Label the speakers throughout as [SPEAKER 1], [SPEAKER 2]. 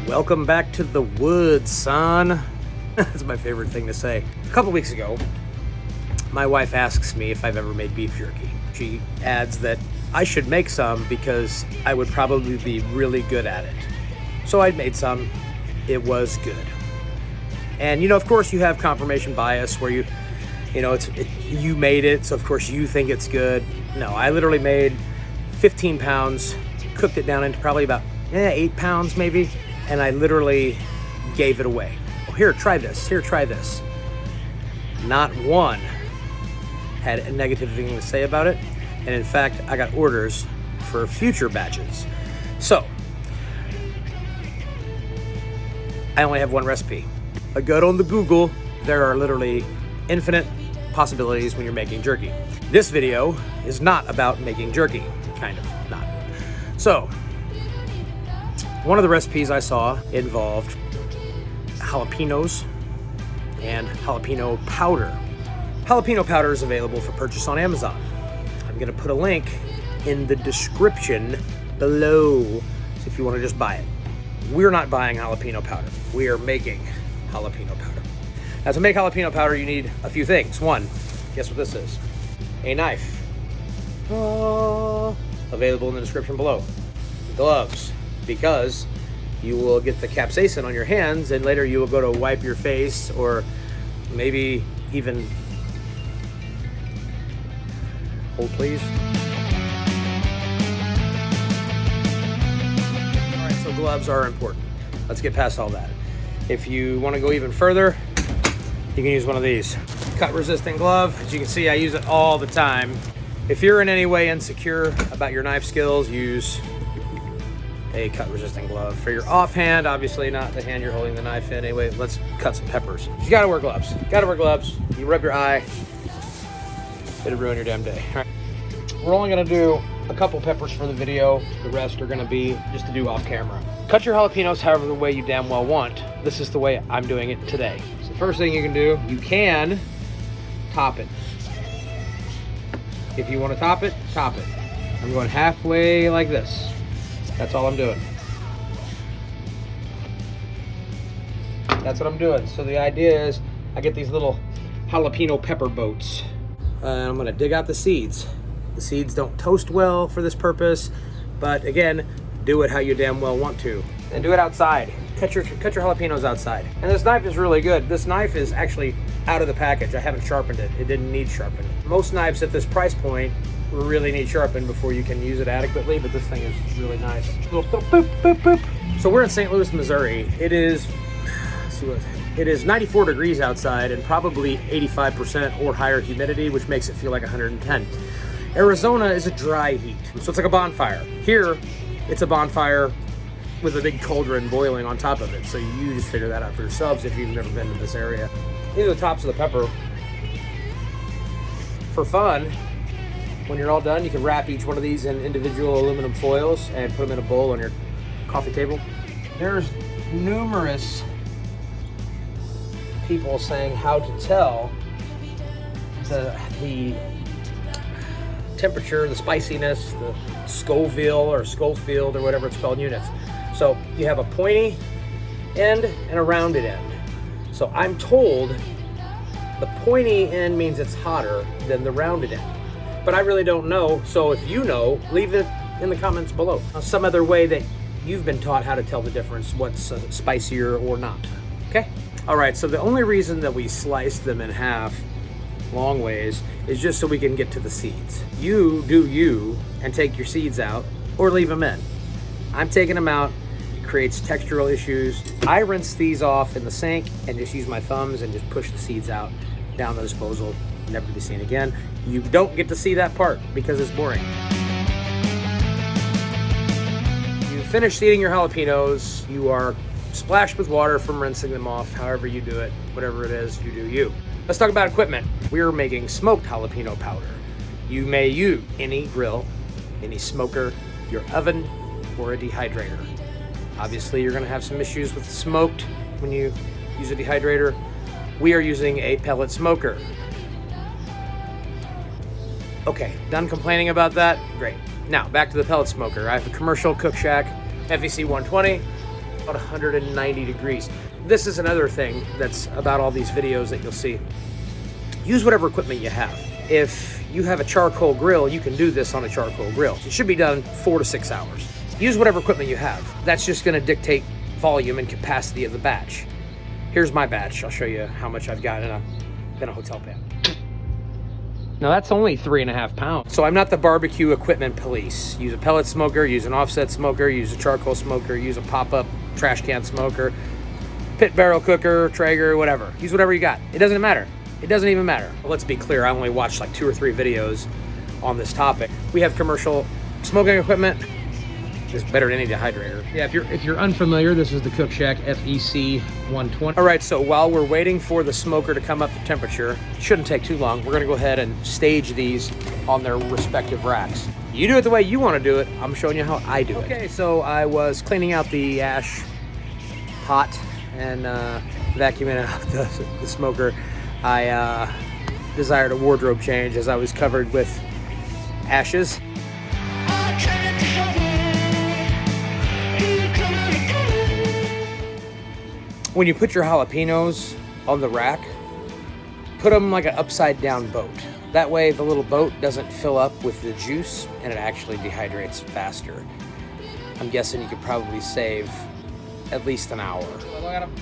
[SPEAKER 1] Welcome back to the woods, son. That's my favorite thing to say. A couple weeks ago, my wife asks me if I've ever made beef jerky. She adds that I should make some because I would probably be really good at it. So I made some. It was good. And of course you have confirmation bias where you made it, so of course you think it's good. No, I literally made 15 pounds, cooked it down into probably about 8 pounds maybe, and I literally gave it away. Oh, here, try this. Here, try this. Not one had a negative thing to say about it, and in fact, I got orders for future batches. So, I only have one recipe. I got on the Google. There are literally infinite possibilities when you're making jerky. This video is not about making jerky, kind of, not. So, one of the recipes I saw involved jalapenos and jalapeno powder. Jalapeno powder is available for purchase on Amazon. I'm gonna put a link in the description below if you wanna just buy it. We're not buying jalapeno powder. We are making jalapeno powder. Now to make jalapeno powder, you need a few things. One, guess what this is? A knife. Available in the description below. Gloves, because you will get the capsaicin on your hands and later you will go to wipe your face or maybe even, hold please. All right, so gloves are important. Let's get past all that. If you want to go even further, you can use one of these. Cut resistant glove. As you can see, I use it all the time. If you're in any way insecure about your knife skills, use a cut resistant glove. For your offhand, obviously not the hand you're holding the knife in. Anyway, let's cut some peppers. You gotta wear gloves. Gotta wear gloves. You rub your eye, it'll ruin your damn day. All right. We're only gonna do a couple peppers for the video. The rest are gonna be just to do off camera. Cut your jalapenos however the way you damn well want. This is the way I'm doing it today. So the first thing you can do, you can top it. If you want to top it, top it. I'm going halfway like this. That's all I'm doing. That's what I'm doing. So the idea is I get these little jalapeno pepper boats. I'm gonna dig out the seeds. The seeds don't toast well for this purpose, but again, do it how you damn well want to. And do it outside. Cut your jalapenos outside. And this knife is really good. This knife is actually out of the package. I haven't sharpened it. It didn't need sharpened. Most knives at this price point really need sharpened before you can use it adequately, but this thing is really nice. Little boop, boop, boop, boop. So we're in St. Louis, Missouri. It is 94 degrees outside and probably 85% or higher humidity, which makes it feel like 110. Arizona is a dry heat, so it's like a bonfire. Here, it's a bonfire with a big cauldron boiling on top of it. So you just figure that out for yourselves if you've never been to this area. These are the tops of the pepper. For fun, when you're all done, you can wrap each one of these in individual aluminum foils and put them in a bowl on your coffee table. There's numerous people saying how to tell the temperature, the spiciness, the Scoville or Schofield or whatever it's called units. So you have a pointy end and a rounded end. So I'm told the pointy end means it's hotter than the rounded end. But I really don't know, so if you know, leave it in the comments below. Some other way that you've been taught how to tell the difference, what's spicier or not, okay? All right, so the only reason that we slice them in half long ways is just so we can get to the seeds. You do you and take your seeds out or leave them in. I'm taking them out. It creates textural issues. I rinse these off in the sink and just use my thumbs and just push the seeds out down the disposal, never to be seen again. You don't get to see that part because it's boring. You finish seeding your jalapenos. You are splashed with water from rinsing them off. However you do it, whatever it is, you do you. Let's talk about equipment. We're making smoked jalapeno powder. You may use any grill, any smoker, your oven, or a dehydrator. Obviously, you're gonna have some issues with smoked when you use a dehydrator. We are using a pellet smoker. Okay, done complaining about that? Great. Now, back to the pellet smoker. I have a commercial cook shack, FEC 120. about 190 degrees. This is another thing that's about all these videos that you'll see. Use whatever equipment you have. If you have a charcoal grill, you can do this on a charcoal grill. It should be done 4 to 6 hours. Use whatever equipment you have. That's just gonna dictate volume and capacity of the batch. Here's my batch. I'll show you how much I've got in a hotel pan. Now that's only 3.5 pounds. So I'm not the barbecue equipment police. Use a pellet smoker, use an offset smoker, use a charcoal smoker, use a pop-up trash can smoker, pit barrel cooker, Traeger, whatever. Use whatever you got. It doesn't matter. It doesn't even matter. Well, let's be clear, I only watched like 2 or 3 videos on this topic. We have commercial smoking equipment. It's better than any dehydrator. Yeah, if you're unfamiliar, this is the Cook Shack FEC 120. All right, so while we're waiting for the smoker to come up to temperature, it shouldn't take too long. We're gonna go ahead and stage these on their respective racks. You do it the way you wanna do it. I'm showing you how I do it. Okay, so I was cleaning out the ash pot and vacuuming out the smoker. I desired a wardrobe change as I was covered with ashes. When you put your jalapenos on the rack, put them like an upside down boat. That way the little boat doesn't fill up with the juice and it actually dehydrates faster. I'm guessing you could probably save at least an hour.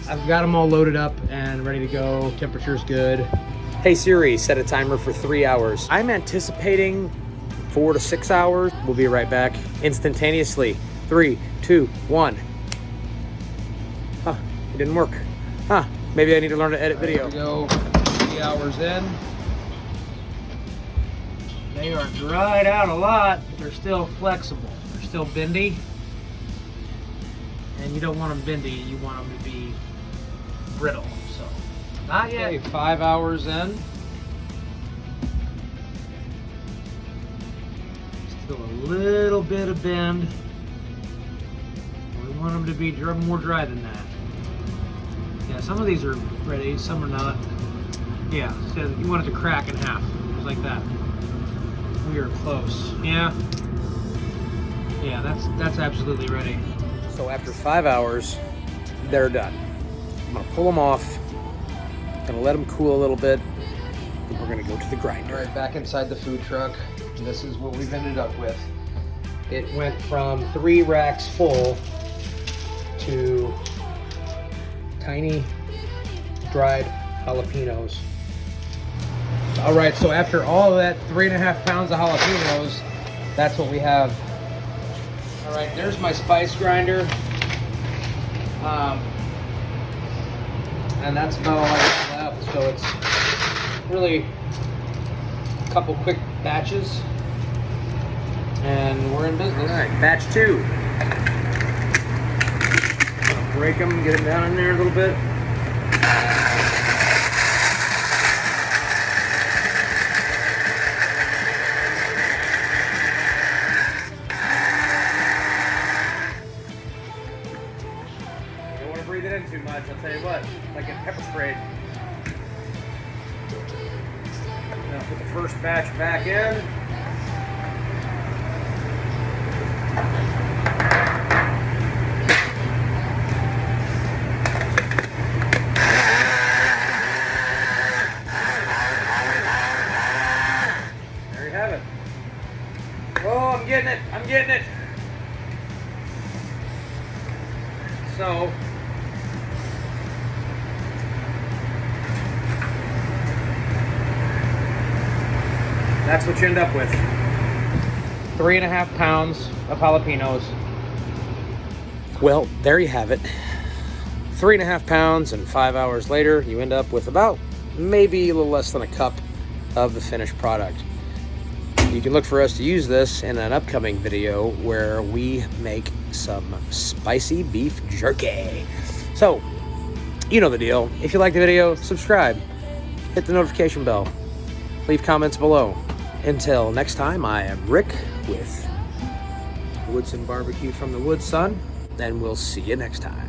[SPEAKER 1] I've got them all loaded up and ready to go. Temperature's good. Hey Siri, set a timer for 3 hours. I'm anticipating 4 to 6 hours. We'll be right back instantaneously. 3, 2, 1. Huh, it didn't work. Huh, maybe I need to learn to edit video. There we go, 3 hours in. They are dried out a lot, but they're still flexible. They're still bendy. And you don't want them bendy, you want them to be brittle, so. Not yet. Okay, 5 hours in. Still a little bit of bend. We want them to be more dry than that. Yeah, some of these are ready, some are not. Yeah, so you want it to crack in half, just like that. We are close. Yeah. Yeah, that's absolutely ready. So after 5 hours, they're done. I'm gonna pull them off, gonna let them cool a little bit, and we're gonna go to the grinder. All right, back inside the food truck. This is what we've ended up with. It went from 3 racks full to tiny dried jalapenos. All right, so after all of that 3.5 pounds of jalapenos, that's what we have. All right, there's my spice grinder. And that's about all I got left. So it's really a couple quick batches. And we're in business. All right, batch 2. Gonna break them, get them down in there a little bit. Breathe it in too much, I'll tell you what, like getting pepper sprayed. Now put the first batch back in. There you have it. Oh, I'm getting it, I'm getting it. So, that's what you end up with. 3.5 pounds of jalapenos. Well, there you have it. 3.5 pounds, and 5 hours later, you end up with about maybe a little less than a cup of the finished product. You can look for us to use this in an upcoming video where we make some spicy beef jerky. So, you know the deal. If you like the video, subscribe. Hit the notification bell. Leave comments below. Until next time, I am Rick with Woodson Barbecue from the Wood Sun, and we'll see you next time.